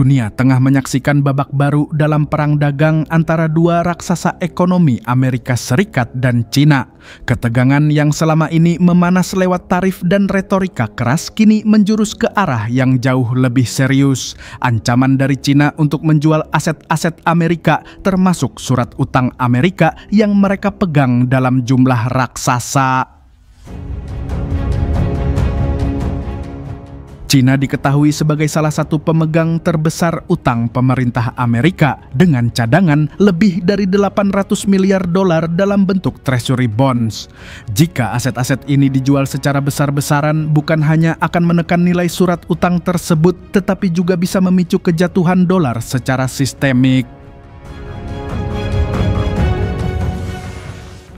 Dunia tengah menyaksikan babak baru dalam perang dagang antara dua raksasa ekonomi Amerika Serikat dan Cina. Ketegangan yang selama ini memanas lewat tarif dan retorika keras kini menjurus ke arah yang jauh lebih serius. Ancaman dari Cina untuk menjual aset-aset Amerika termasuk surat utang Amerika yang mereka pegang dalam jumlah raksasa. Cina diketahui sebagai salah satu pemegang terbesar utang pemerintah Amerika dengan cadangan lebih dari 800 miliar dolar dalam bentuk treasury bonds. Jika aset-aset ini dijual secara besar-besaran, bukan hanya akan menekan nilai surat utang tersebut, tetapi juga bisa memicu kejatuhan dolar secara sistemik.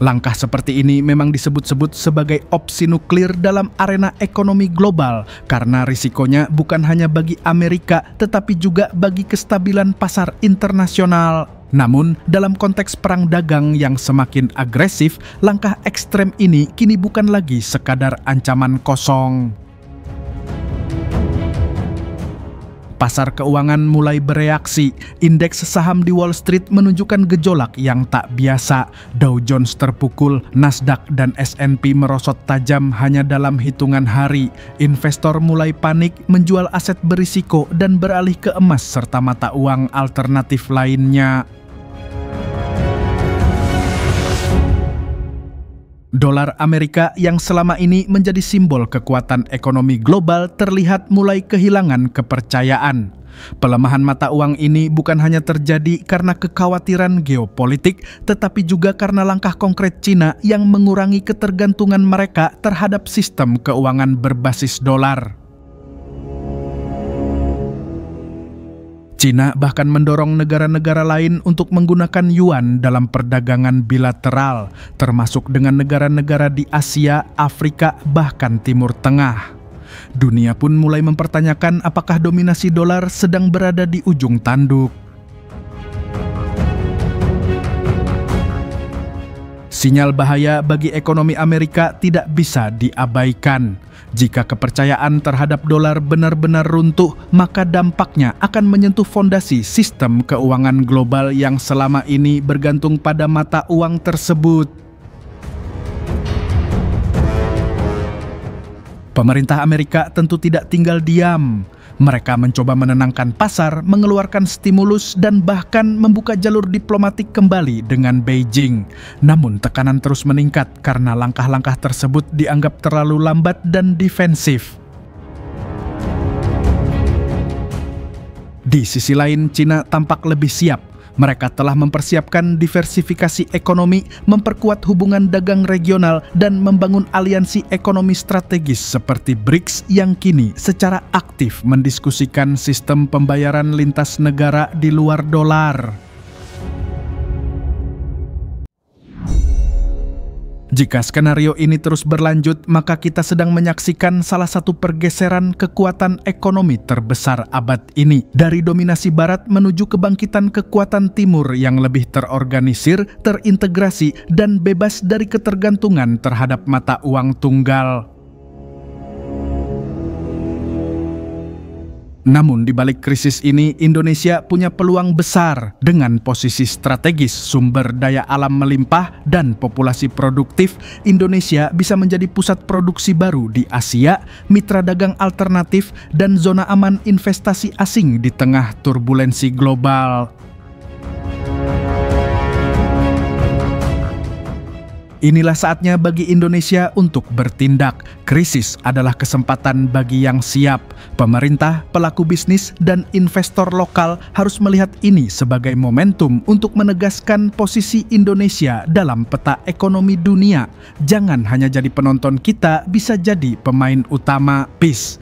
Langkah seperti ini memang disebut-sebut sebagai opsi nuklir dalam arena ekonomi global karena risikonya bukan hanya bagi Amerika tetapi juga bagi kestabilan pasar internasional. Namun, dalam konteks perang dagang yang semakin agresif, langkah ekstrem ini kini bukan lagi sekadar ancaman kosong. Pasar keuangan mulai bereaksi. Indeks saham di Wall Street menunjukkan gejolak yang tak biasa. Dow Jones terpukul, Nasdaq dan S&P merosot tajam hanya dalam hitungan hari. Investor mulai panik, menjual aset berisiko dan beralih ke emas serta mata uang alternatif lainnya. Dolar Amerika yang selama ini menjadi simbol kekuatan ekonomi global terlihat mulai kehilangan kepercayaan. Pelemahan mata uang ini bukan hanya terjadi karena kekhawatiran geopolitik, tetapi juga karena langkah konkret Cina yang mengurangi ketergantungan mereka terhadap sistem keuangan berbasis dolar. Cina bahkan mendorong negara-negara lain untuk menggunakan yuan dalam perdagangan bilateral, termasuk dengan negara-negara di Asia, Afrika, bahkan Timur Tengah. Dunia pun mulai mempertanyakan apakah dominasi dolar sedang berada di ujung tanduk. Sinyal bahaya bagi ekonomi Amerika tidak bisa diabaikan. Jika kepercayaan terhadap dolar benar-benar runtuh, maka dampaknya akan menyentuh fondasi sistem keuangan global yang selama ini bergantung pada mata uang tersebut. Pemerintah Amerika tentu tidak tinggal diam. Mereka mencoba menenangkan pasar, mengeluarkan stimulus, dan bahkan membuka jalur diplomatik kembali dengan Beijing. Namun tekanan terus meningkat karena langkah-langkah tersebut dianggap terlalu lambat dan defensif. Di sisi lain, Cina tampak lebih siap. Mereka telah mempersiapkan diversifikasi ekonomi, memperkuat hubungan dagang regional, dan membangun aliansi ekonomi strategis seperti BRICS yang kini secara aktif mendiskusikan sistem pembayaran lintas negara di luar dolar. Jika skenario ini terus berlanjut, maka kita sedang menyaksikan salah satu pergeseran kekuatan ekonomi terbesar abad ini. Dari dominasi barat menuju kebangkitan kekuatan timur yang lebih terorganisir, terintegrasi, dan bebas dari ketergantungan terhadap mata uang tunggal. Namun di balik krisis ini, Indonesia punya peluang besar dengan posisi strategis, sumber daya alam melimpah, dan populasi produktif. Indonesia bisa menjadi pusat produksi baru di Asia, mitra dagang alternatif, dan zona aman investasi asing di tengah turbulensi global. Inilah saatnya bagi Indonesia untuk bertindak. Krisis adalah kesempatan bagi yang siap. Pemerintah, pelaku bisnis, dan investor lokal harus melihat ini sebagai momentum untuk menegaskan posisi Indonesia dalam peta ekonomi dunia. Jangan hanya jadi penonton, kita bisa jadi pemain utama. Peace.